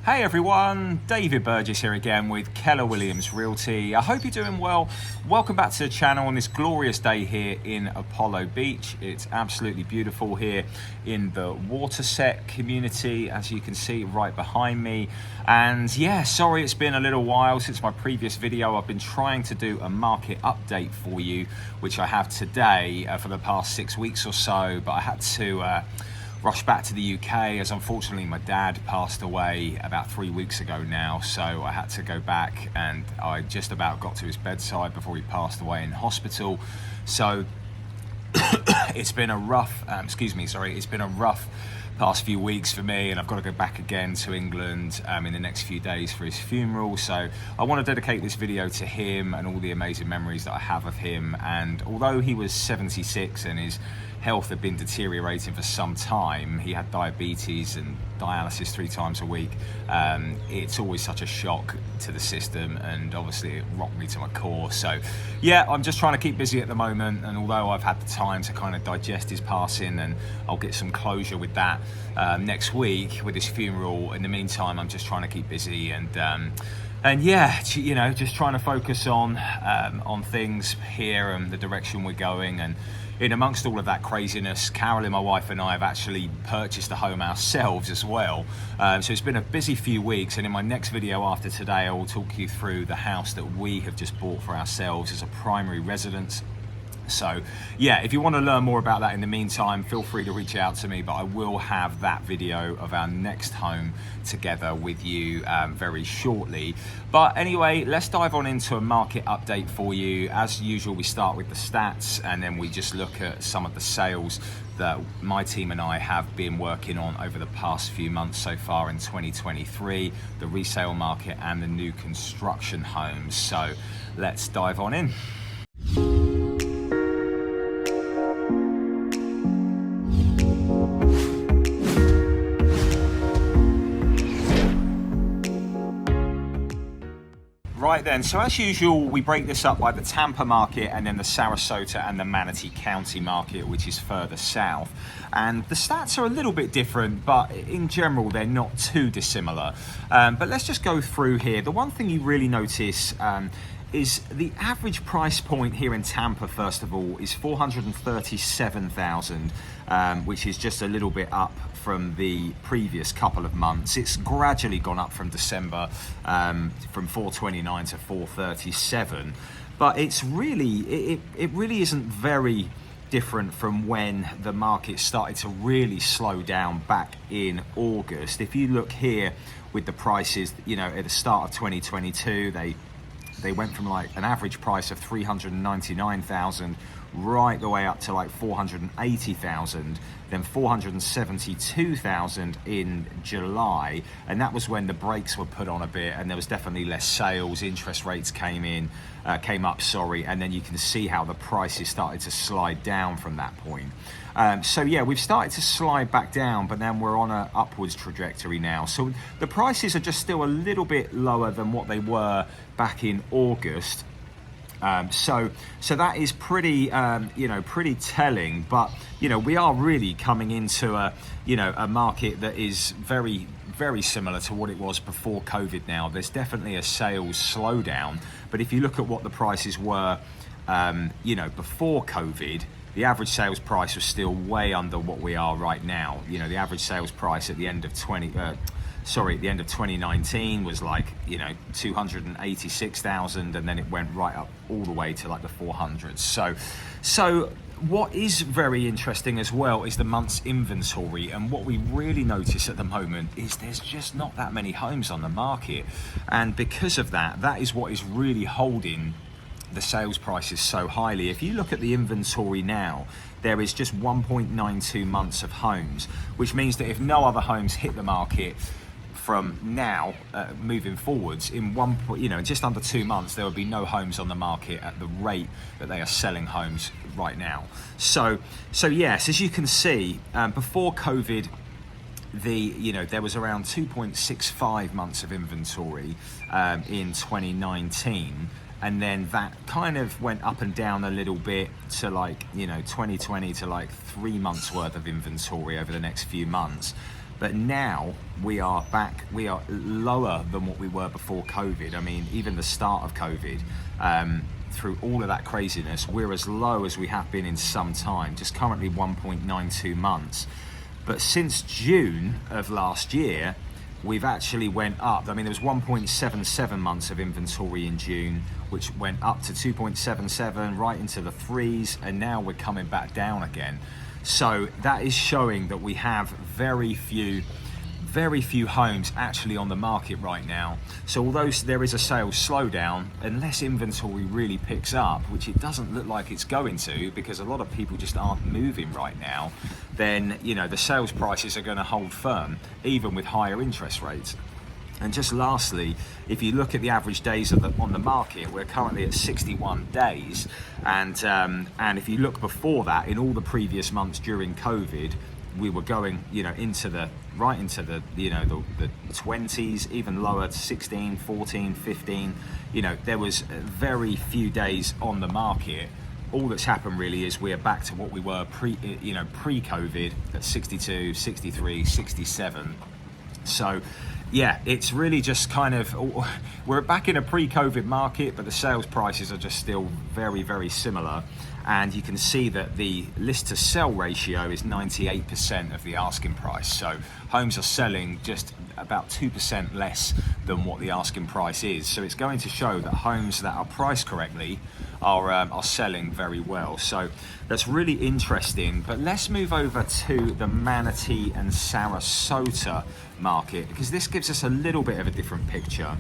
Hey everyone, David Burgess here again with Keller Williams Realty. I hope you're doing well. Welcome back to the channel on this glorious day here in Apollo Beach. It's absolutely beautiful here in the Waterset community, as you can see right behind me. And yeah, sorry it's been a little while since my previous video. I've been trying to do a market update for you, which I have today for the past 6 weeks or so, but I had to rush back to the UK as unfortunately my dad passed away about 3 weeks ago now, so I had to go back, and I just about got to his bedside before he passed away in hospital. So it's been a rough it's been a rough past few weeks for me, and I've got to go back again to England in the next few days for his funeral. So I want to dedicate this video to him and all the amazing memories that I have of him. And although he was 76 and his health had been deteriorating for some time, he had diabetes and dialysis 3 times a week. It's always such a shock to the system, and obviously it rocked me to my core. So yeah, I'm just trying to keep busy at the moment, and although I've had the time to kind of digest his passing, and I'll get some closure with that next week with his funeral, in the meantime I'm just trying to keep busy and yeah, you know, just trying to focus on things here and the direction we're going. And in amongst all of that craziness, Carolyn, my wife, and I have actually purchased a home ourselves as well. So it's been a busy few weeks, and in my next video after today I will talk you through the house that we have just bought for ourselves as a primary residence. So yeah, if you want to learn more about that in the meantime, feel free to reach out to me, but I will have that video of our next home together with you very shortly. But anyway, let's dive on into a market update for you. As usual, we start with the stats, and then we just look at some of the sales that my team and I have been working on over the past few months so far in 2023, the resale market and the new construction homes. So let's dive on in. Right then, so as usual, we break this up by the Tampa market and then the Sarasota and the Manatee County market, which is further south. And the stats are a little bit different, but in general, they're not too dissimilar. But let's just go through here. The one thing you really notice is the average price point here in Tampa, first of all, is $437,000, which is just a little bit up from the previous couple of months. It's gradually gone up from December, from 429 to 437, but it's really, it really isn't very different from when the market started to really slow down back in August. If you look here with the prices, you know, at the start of 2022, they went from like an average price of 399,000 right the way up to like 480,000, then 472,000 in July, and that was when the brakes were put on a bit, and there was definitely less sales. Interest rates came up, and then you can see how the prices started to slide down from that point. So yeah, we've started to slide back down, but then we're on an upwards trajectory now. So the prices are just still a little bit lower than what they were back in August. So that is pretty, pretty telling. But we are really coming into a market that is very, very similar to what it was before COVID. Now, there's definitely a sales slowdown, but if you look at what the prices were, before COVID, the average sales price was still way under what we are right now. The average sales price at the end of 2019 was like, 286,000, and then it went right up all the way to like the 400s. So what is very interesting as well is the month's inventory, and what we really notice at the moment is there's just not that many homes on the market, and because of that, that is what is really holding the sales prices so highly. If you look at the inventory now, there is just 1.92 months of homes, which means that if no other homes hit the market from now moving forwards, in just under 2 months, there will be no homes on the market at the rate that they are selling homes right now. So yes, as you can see, before COVID, there was around 2.65 months of inventory in 2019. And then that kind of went up and down a little bit to 2020 to 3 months worth of inventory over the next few months. But now we are back, we are lower than what we were before COVID. I mean, even the start of COVID, through all of that craziness, we're as low as we have been in some time, just currently 1.92 months. But since June of last year, we've actually went up. I mean, there was 1.77 months of inventory in June, which went up to 2.77, right into the threes, and now we're coming back down again. So that is showing that we have very few homes actually on the market right now. So although there is a sales slowdown, unless inventory really picks up, which it doesn't look like it's going to, because a lot of people just aren't moving right now, then the sales prices are going to hold firm even with higher interest rates. And just lastly, if you look at the average days on the market, we're currently at 61 days, and if you look before that, in all the previous months during COVID, we were going into the 20s, even lower, 16, 14, 15. There was very few days on the market. All that's happened really is we're back to what we were pre-COVID at 62, 63, 67. So yeah, it's really just kind of, we're back in a pre-COVID market, but the sales prices are just still very, very similar. And you can see that the list to sell ratio is 98% of the asking price. So homes are selling just about 2% less than what the asking price is. So it's going to show that homes that are priced correctly are selling very well. So that's really interesting. But let's move over to the Manatee and Sarasota market, because this gives us a little bit of a different picture.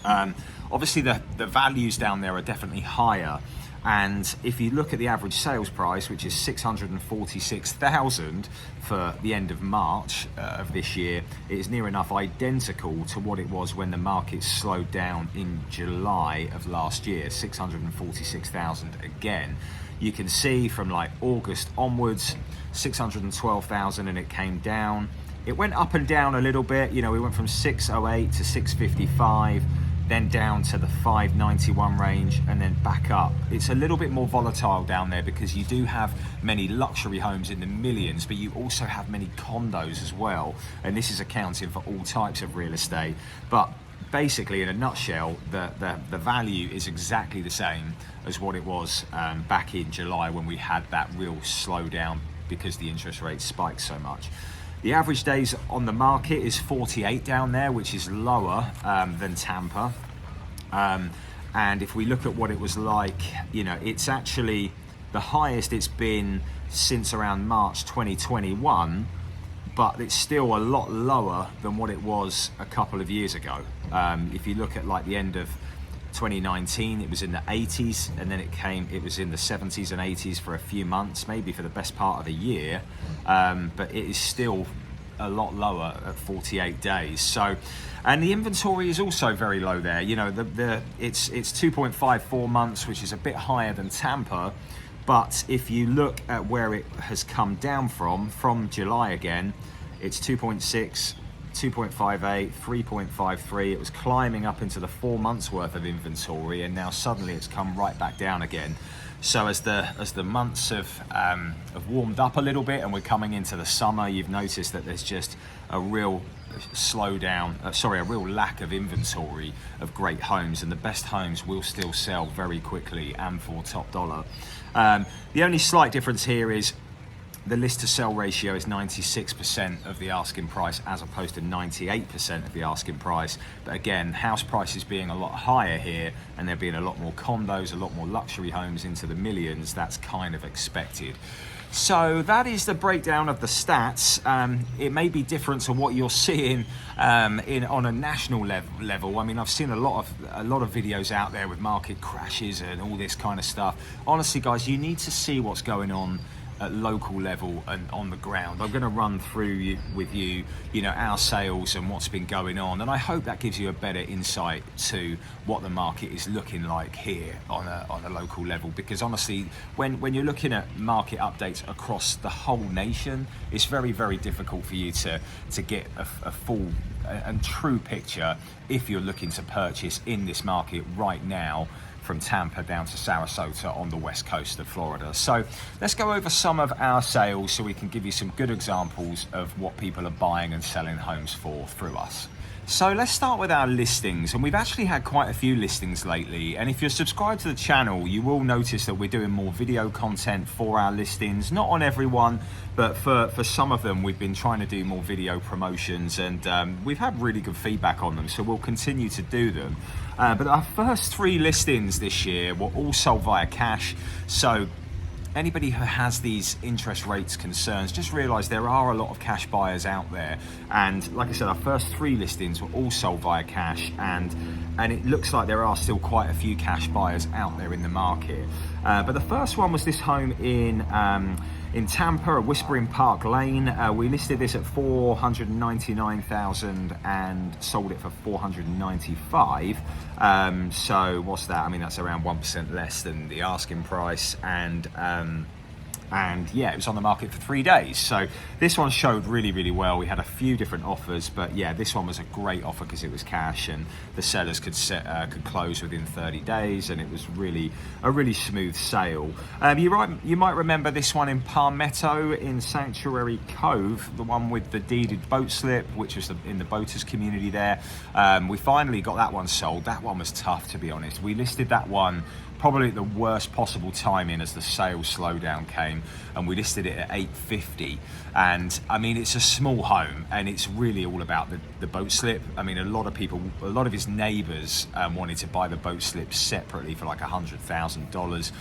Obviously the values down there are definitely higher. And if you look at the average sales price, which is $646,000 for the end of March of this year, it is near enough identical to what it was when the market slowed down in July of last year, $646,000 again. You can see from like August onwards, $612,000, and it came down. It went up and down a little bit. We went from 608 to 655. Then down to the 591 range, and then back up. It's a little bit more volatile down there because you do have many luxury homes in the millions, but you also have many condos as well, and this is accounting for all types of real estate. But basically, in a nutshell, the value is exactly the same as what it was back in July when we had that real slowdown because the interest rates spiked so much. The average days on the market is 48 down there, which is lower than Tampa. And if we look at what it was like, it's actually the highest it's been since around March 2021, but it's still a lot lower than what it was a couple of years ago. If you look at like the end of 2019, it was in the 80s, and then it was in the 70s and 80s for a few months, maybe for the best part of a year, but it is still a lot lower at 48 days. So, and the inventory is also very low there. It's 2.54 months, which is a bit higher than Tampa, but if you look at where it has come down from July again, it's 2.6, 2.58, 3.53. It was climbing up into the 4 months worth of inventory, and now suddenly it's come right back down again. So as the months have warmed up a little bit and we're coming into the summer, you've noticed that there's just a real a real lack of inventory of great homes, and the best homes will still sell very quickly and for top dollar. The only slight difference here is the list to sell ratio is 96% of the asking price as opposed to 98% of the asking price. But again, house prices being a lot higher here, and there being a lot more condos, a lot more luxury homes into the millions, that's kind of expected. So that is the breakdown of the stats. It may be different to what you're seeing on a national level. I mean, I've seen a lot of videos out there with market crashes and all this kind of stuff. Honestly, guys, you need to see what's going on at local level and on the ground. I'm going to run through with you, our sales and what's been going on, and I hope that gives you a better insight to what the market is looking like here on a local level. Because honestly, when you're looking at market updates across the whole nation, it's very, very difficult for you to get a full and true picture if you're looking to purchase in this market right now from Tampa down to Sarasota on the west coast of Florida. So let's go over some of our sales so we can give you some good examples of what people are buying and selling homes for through us. So let's start with our listings, and we've actually had quite a few listings lately, and if you're subscribed to the channel you will notice that we're doing more video content for our listings, not on everyone, but for some of them we've been trying to do more video promotions, and we've had really good feedback on them, so we'll continue to do them. But our first 3 listings this year were all sold via cash, so anybody who has these interest rates concerns, just realize there are a lot of cash buyers out there, and like I said, our first 3 listings were all sold via cash, and it looks like there are still quite a few cash buyers out there in the market. But the first one was this home in Tampa at Whispering Park Lane. We listed this at $499,000 and sold it for $495,000. So what's that? I mean, that's around 1% less than the asking price, and yeah, it was on the market for 3 days. So this one showed really well. We had a few different offers, but yeah, this one was a great offer because it was cash, and the sellers could close within 30 days, and it was really a really smooth sale. You might remember this one in Palmetto in Sanctuary Cove, the one with the deeded boat slip, which was in the boaters community there. We finally got that one sold. That one was tough, to be honest. We listed that one probably at the worst possible timing as the sales slowdown came, and we listed it at $850,000. And I mean, it's a small home, and it's really all about the boat slip. I mean, a lot of his neighbors wanted to buy the boat slip separately for like $100,000.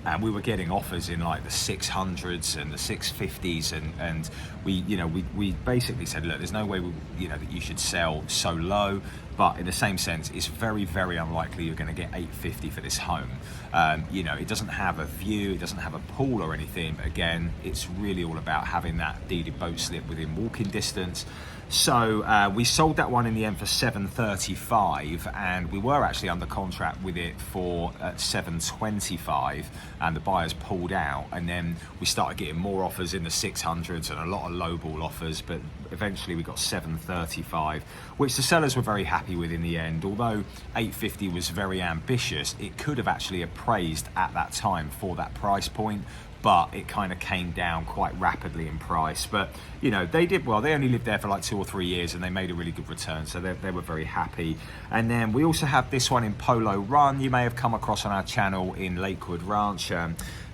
And we were getting offers in like the 600s and the 650s, and we basically said, look, there's no way that you should sell so low. But in the same sense, it's very unlikely you're going to get $850,000 for this home. It doesn't have a view, it doesn't have a pool or anything, but again, it's really all about having that deeded boat slip within walking distance. So we sold that one in the end for $735,000, and we were actually under contract with it for $725,000, and the buyers pulled out, and then we started getting more offers in the 600s and a lot of lowball offers, but eventually we got $735,000, which the sellers were very happy with in the end. Although $850,000 was very ambitious, it could have actually appraised at that time for that price point, but it kind of came down quite rapidly in price. But they did well. They only lived there for like 2 or 3 years, and they made a really good return, so they were very happy. And then we also have this one in Polo Run, you may have come across on our channel, in Lakewood Ranch.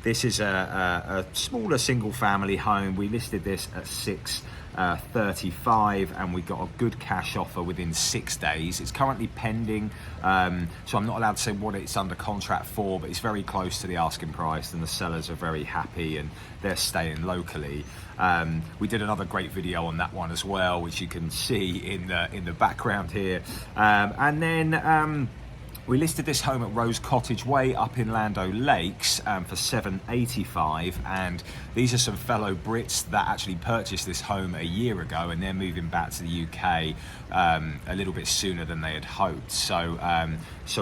This is a smaller single family home. We listed this at $635,000, and we got a good cash offer within 6 days. It's currently pending, so I'm not allowed to say what it's under contract for, but it's very close to the asking price, and the sellers are very happy, and they're staying locally. We did another great video on that one as well, which you can see in the background here. And then we listed this home at Rose Cottage Way up in Land O'Lakes for $785,000, and these are some fellow Brits that actually purchased this home a year ago, and they're moving back to the UK a little bit sooner than they had hoped. So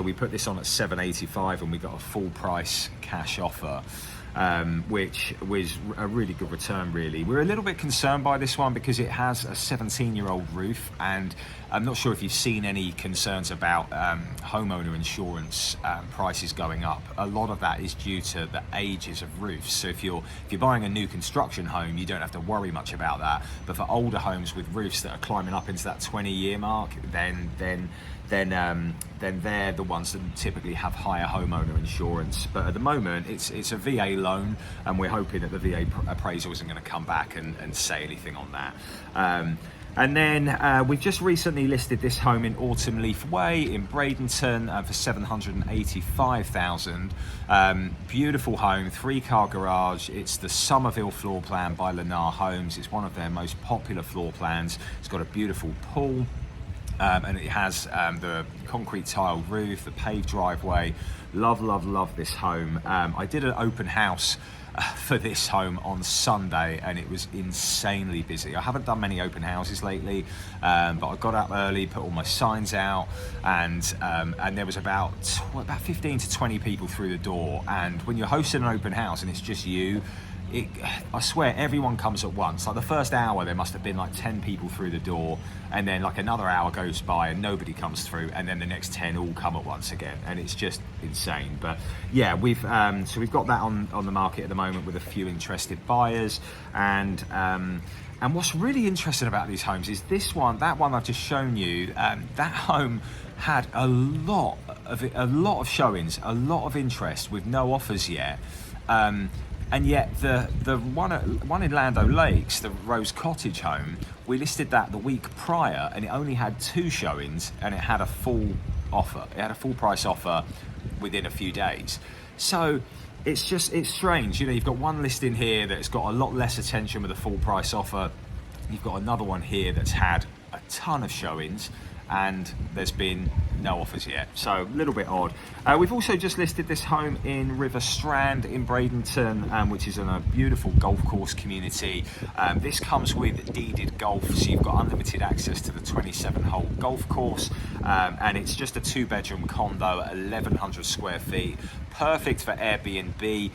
we put this on at $785,000, and we got a full price cash offer, which was a really good return, really. We're a little bit concerned by this one because it has a 17-year-old roof, and I'm not sure if you've seen any concerns about homeowner insurance prices going up. A lot of that is due to the ages of roofs. So if you're buying a new construction home, you don't have to worry much about that. But for older homes with roofs that are climbing up into that 20-year mark, then they're the ones that typically have higher homeowner insurance. But at the moment, it's a VA loan, and we're hoping that the VA appraisal isn't going to come back and say anything on that. And then we've just recently listed this home in Autumn Leaf Way in Bradenton for $785,000. Beautiful home, 3-car garage. It's the Somerville floor plan by Lennar Homes. It's one of their most popular floor plans. It's got a beautiful pool. And it has the concrete tiled roof, the paved driveway. Love this home. I did an open house for this home on Sunday, and it was insanely busy. I haven't done many open houses lately, but I got up early, put all my signs out, and there was about 15 to 20 people through the door. And when you're hosting an open house and it's just you, I swear everyone comes at once. Like the first hour there must have been like 10 people through the door, and then like another hour goes by and nobody comes through, and then the next 10 all come at once again, and it's just insane. But yeah, we've got that on the market at the moment with a few interested buyers. And what's really interesting about these homes is that one I've just shown you. That home had a lot of showings, a lot of interest with no offers yet. And yet the one in Land O'Lakes, the Rose Cottage home, we listed that the week prior, and it only had 2 showings, and it had a full offer. It had a full price offer within a few days. So it's strange. You know, you've got one listing here that's got a lot less attention with a full price offer. You've got another one here that's had a ton of showings, and there's been no offers yet, so a little bit odd. We've also just listed this home in River Strand in Bradenton, which is in a beautiful golf course community. This comes with deeded golf, so you've got unlimited access to the 27-hole golf course, and it's just a 2-bedroom condo at 1,100 square feet. Perfect for Airbnb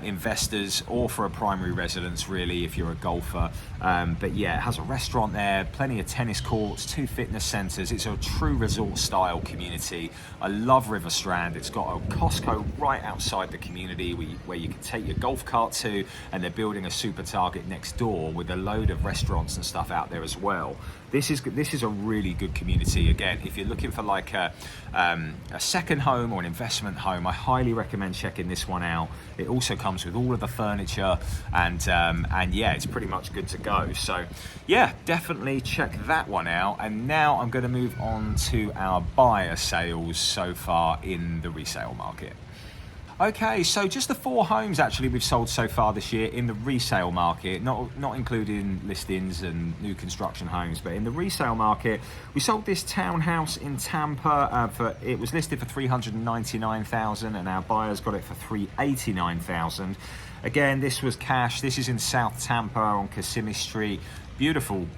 investors or for a primary residence, really, if you're a golfer. But yeah, it has a restaurant there, plenty of tennis courts, 2 fitness centres. It's a true resort style community. I love River Strand. It's got a Costco right outside the community where you can take your golf cart to, and they're building a super Target next door with a load of restaurants and stuff out there as well. This is a really good community. Again, if you're looking for like a second home or an investment home, I highly recommend checking this one out. It also comes with all of the furniture, and yeah, it's pretty much good to go. So yeah, definitely check that one out. And now I'm going to move on to our buyer sales so far in the resale market. Okay, so just the 4 homes actually we've sold so far this year in the resale market, not including listings and new construction homes, but in the resale market, we sold this townhouse in Tampa. It was listed for $399,000, and our buyers got it for $389,000. Again, this was cash. This is in South Tampa on Kissimmee Street. Beautiful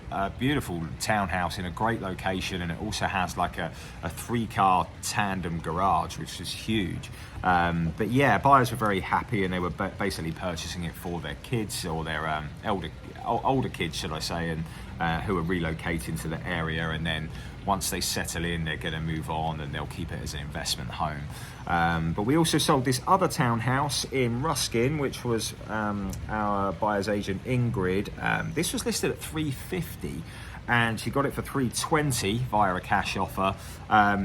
townhouse in a great location, and it also has like a 3-car tandem garage, which is huge. But yeah, buyers were very happy, and they were basically purchasing it for their kids or their older kids, should I say, and who are relocating to the area, and then once they settle in, they're going to move on and they'll keep it as an investment home. But we also sold this other townhouse in Ruskin, which was our buyer's agent Ingrid. This was listed at $350,000, and she got it for $320,000 via a cash offer.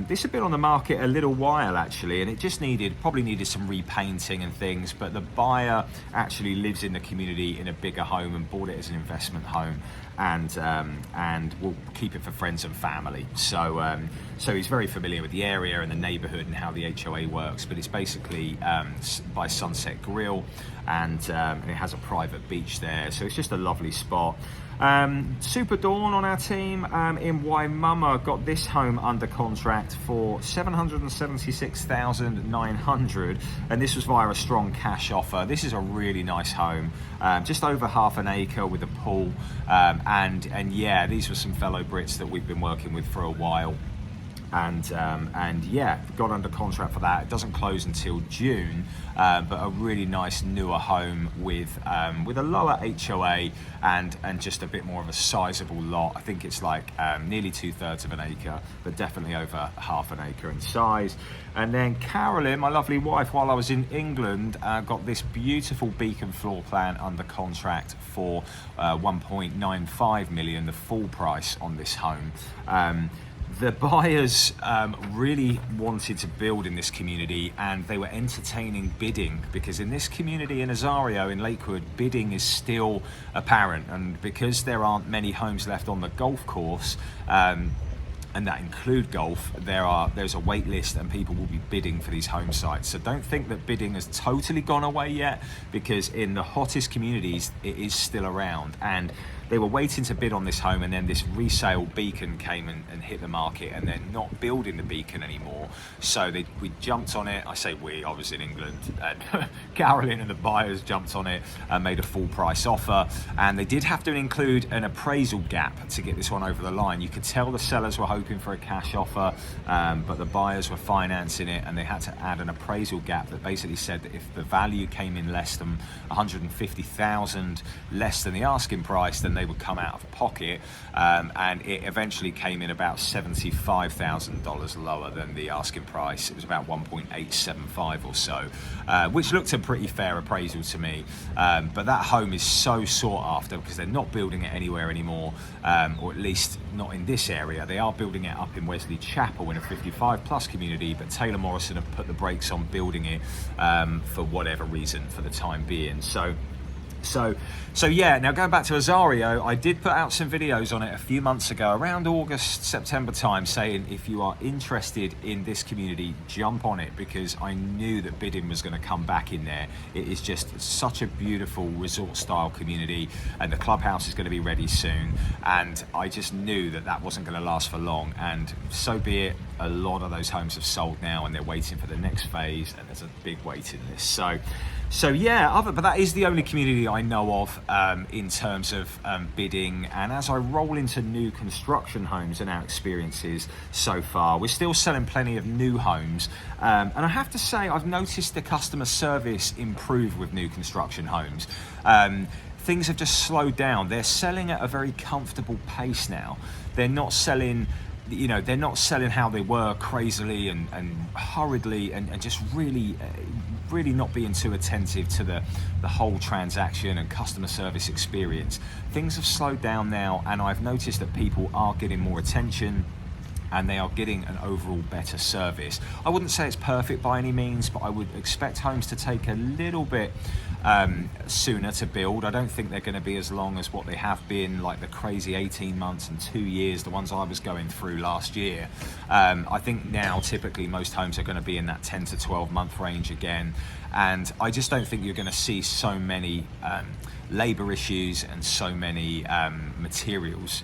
This had been on the market a little while actually, and it just probably needed some repainting and things, but the buyer actually lives in the community in a bigger home and bought it as an investment home, and will keep it for friends and family. So he's very familiar with the area and the neighborhood and how the HOA works, but it's basically by Sunset Grill, and it has a private beach there, so it's just a lovely spot. Super Dawn on our team in Waimama got this home under contract for $776,900, and this was via a strong cash offer. This is a really nice home, just over half an acre with a pool, and yeah, these were some fellow Brits that we've been working with for a while. And yeah, got under contract for that. It doesn't close until June, but a really nice newer home with a lower HOA and just a bit more of a sizable lot. I think it's like nearly 2/3 of an acre, but definitely over half an acre in size. And then Carolyn, my lovely wife, while I was in England, got this beautiful beacon floor plan under contract for $1.95 million, the full price on this home. The buyers really wanted to build in this community, and they were entertaining bidding, because in this community in Azario in Lakewood, bidding is still apparent, and because there aren't many homes left on the golf course, and that include golf, there's a wait list and people will be bidding for these home sites. So don't think that bidding has totally gone away yet, because in the hottest communities it is still around. And they were waiting to bid on this home, and then this resale beacon came and hit the market, and they're not building the beacon anymore. So we jumped on it. I say we, I was in England, and Carolyn and the buyers jumped on it and made a full price offer. And they did have to include an appraisal gap to get this one over the line. You could tell the sellers were hoping for a cash offer, but the buyers were financing it, and they had to add an appraisal gap that basically said that if the value came in less than 150,000 less than the asking price, then they would come out of pocket. And it eventually came in about $75,000 lower than the asking price. It was about 1.875 or so, which looked a pretty fair appraisal to me. But that home is so sought after because they're not building it anywhere anymore, or at least not in this area. They are building it up in Wesley Chapel in a 55 plus community, but Taylor Morrison have put the brakes on building it for whatever reason for the time being. So yeah, now going back to Azario, I did put out some videos on it a few months ago, around August, September time, saying if you are interested in this community, jump on it, because I knew that bidding was going to come back in there. It is just such a beautiful resort style community, and the clubhouse is going to be ready soon, and I just knew that that wasn't going to last for long, and so be it. A lot of those homes have sold now, and they're waiting for the next phase, and there's a big waiting list. So yeah, but that is the only community I know of in terms of bidding. And as I roll into new construction homes and our experiences so far, we're still selling plenty of new homes. And I have to say, I've noticed the customer service improve with new construction homes. Things have just slowed down. They're selling at a very comfortable pace now. They're not selling, they're not selling how they were, crazily and hurriedly, and just really not being too attentive to the whole transaction and customer service experience. Things have slowed down now, and I've noticed that people are getting more attention, and they are getting an overall better service. I wouldn't say it's perfect by any means, but I would expect homes to take a little bit sooner to build. I don't think they're going to be as long as what they have been, like the crazy 18 months and 2 years, the ones I was going through last year. I think now typically most homes are going to be in that 10 to 12 month range again. And I just don't think you're going to see so many labour issues and so many materials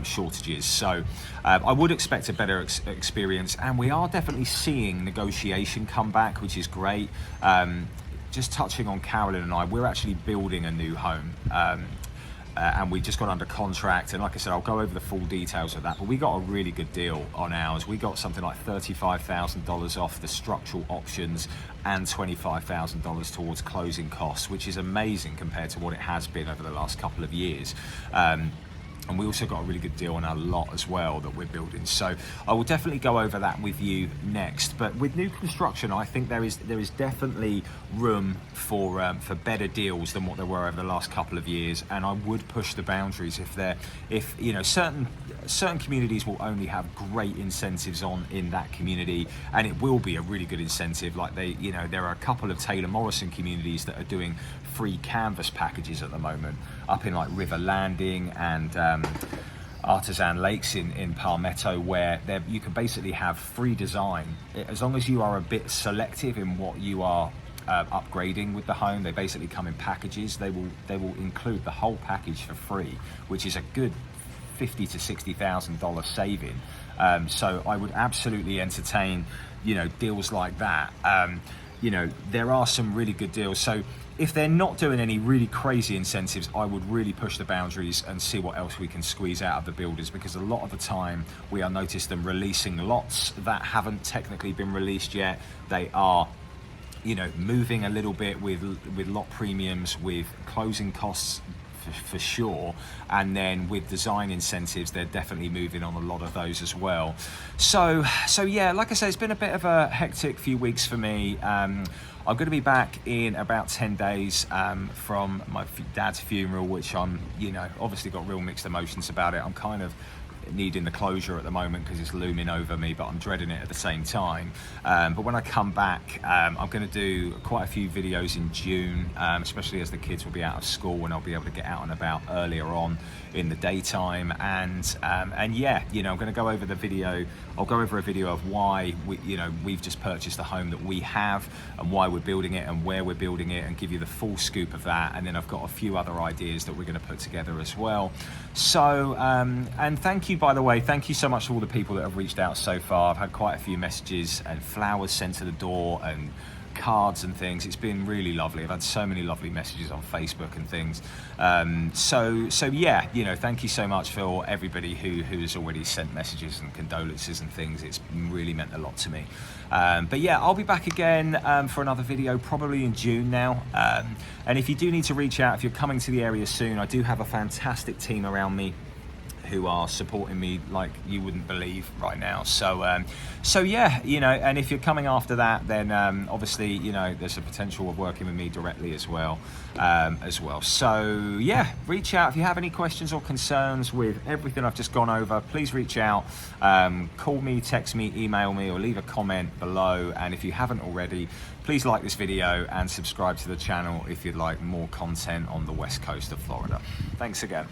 shortages. So I would expect a better experience, and we are definitely seeing negotiation come back, which is great. Just touching on Carolyn and I, we're actually building a new home, and we just got under contract, and like I said, I'll go over the full details of that, but we got a really good deal on ours. We got something like $35,000 off the structural options and $25,000 towards closing costs, which is amazing compared to what it has been over the last couple of years. And we also got a really good deal on our lot as well that we're building. So I will definitely go over that with you next. But with new construction, I think there is definitely room for better deals than what there were over the last couple of years. And I would push the boundaries if certain communities will only have great incentives on in that community, and it will be a really good incentive. Like there are a couple of Taylor Morrison communities that are doing free canvas packages at the moment up in like River Landing and Artisan Lakes in Palmetto, where you can basically have free design as long as you are a bit selective in what you are upgrading with the home. They basically come in packages. They will include the whole package for free, which is a good $50,000 to $60,000 saving. So I would absolutely entertain deals like that. There are some really good deals. So if they're not doing any really crazy incentives, I would really push the boundaries and see what else we can squeeze out of the builders, because a lot of the time we are noticed them releasing lots that haven't technically been released yet. They are moving a little bit with lot premiums, with closing costs for sure, and then with design incentives they're definitely moving on a lot of those as well. So yeah, like I say, it's been a bit of a hectic few weeks for me. I'm going to be back in about 10 days from my dad's funeral, which I'm obviously got real mixed emotions about it. I'm kind of needing the closure at the moment because it's looming over me, but I'm dreading it at the same time. But when I come back, I'm going to do quite a few videos in June, especially as the kids will be out of school and I'll be able to get out and about earlier on in the daytime. And yeah, you know, I'm going to go over the video. I'll go over a video of why we've just purchased the home that we have and why we're building it and where we're building it, and give you the full scoop of that. And then I've got a few other ideas that we're going to put together as well. So and thank you, by the way, thank you so much to all the people that have reached out so far. I've had quite a few messages and flowers sent to the door and cards and things. It's been really lovely. I've had so many lovely messages on Facebook and things. So yeah, you know, thank you so much for everybody who has already sent messages and condolences and things. It's really meant a lot to me. But yeah, I'll be back again for another video probably in June now. And if you do need to reach out, if you're coming to the area soon, I do have a fantastic team around me who are supporting me like you wouldn't believe right now. So yeah, you know, and if you're coming after that, then obviously, you know, there's a potential of working with me directly as well. So yeah, reach out if you have any questions or concerns with everything I've just gone over. Please reach out, call me, text me, email me, or leave a comment below. And if you haven't already, please like this video and subscribe to the channel if you'd like more content on the west coast of Florida. Thanks again.